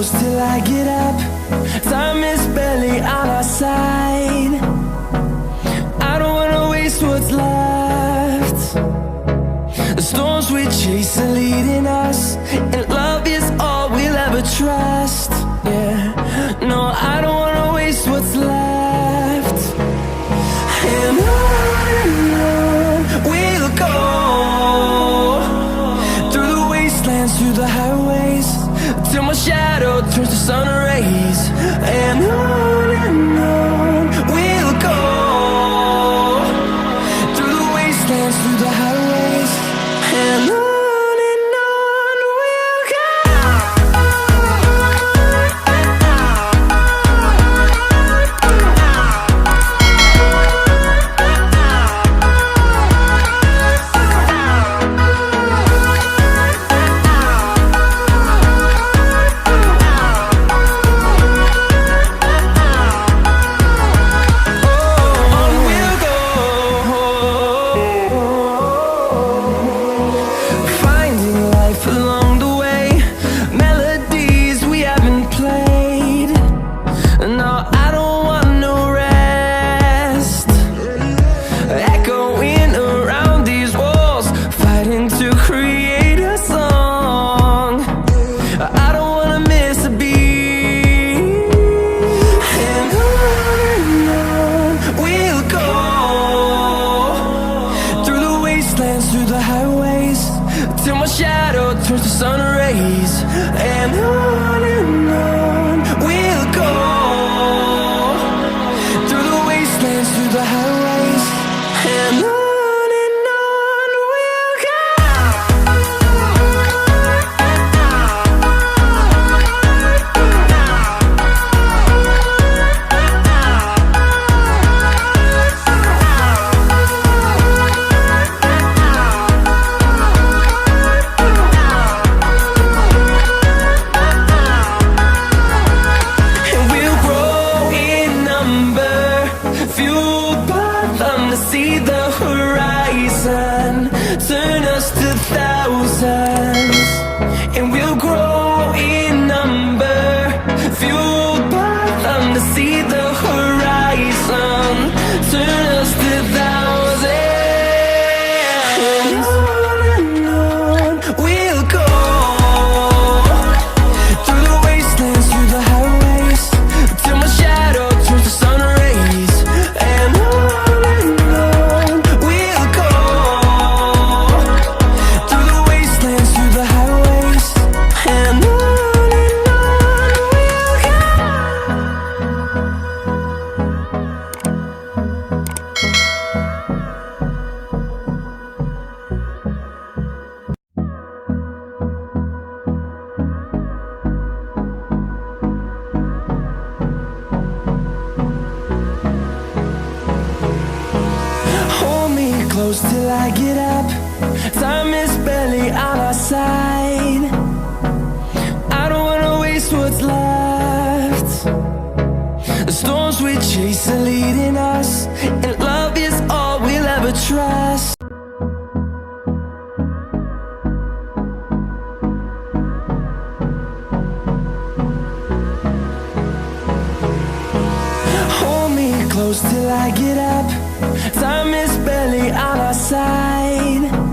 close till I get up. Time is barely on our side. I don't wanna waste what's left. The storms we chase are leading us, and love is all we'll ever trust. Yeah, no, I don't wanna waste what's left. And on we'll go, through the wastelands, through the highways, till my shadow turns to sun rays. And on we'll go, through the wastelands, through the highways, and on. Through the highways, till my shadow turns to sun rays. And on we'll go, through the wastelands, through the highways, and on. See the horizon, turn us to thousands, and we'll grow in number, fueled by them to see the horizon, turn us to thousands. And on we'll go, through the wastelands, through the highways, till my shadow turns to sun rays. And hold me close till I get up. Time is barely on our side. I don't wanna waste what's left. The storms we chase are leading us, and love is all we'll ever trust. Hold me close till I get up. Time is barely on our side. I don't wanna waste what's left. The storms we chase are leading us, and love is all we'll ever trust. And on we'll go, through the wastelands, through the highways, till my shadow turns to sun rays. And on we'll go, through the wastelands, through the highways, and on. I don't wanna waste what's left. The storms we chase are leading us, and love is all we'll ever trust. Hold me close till I get up. Time is barely on our side.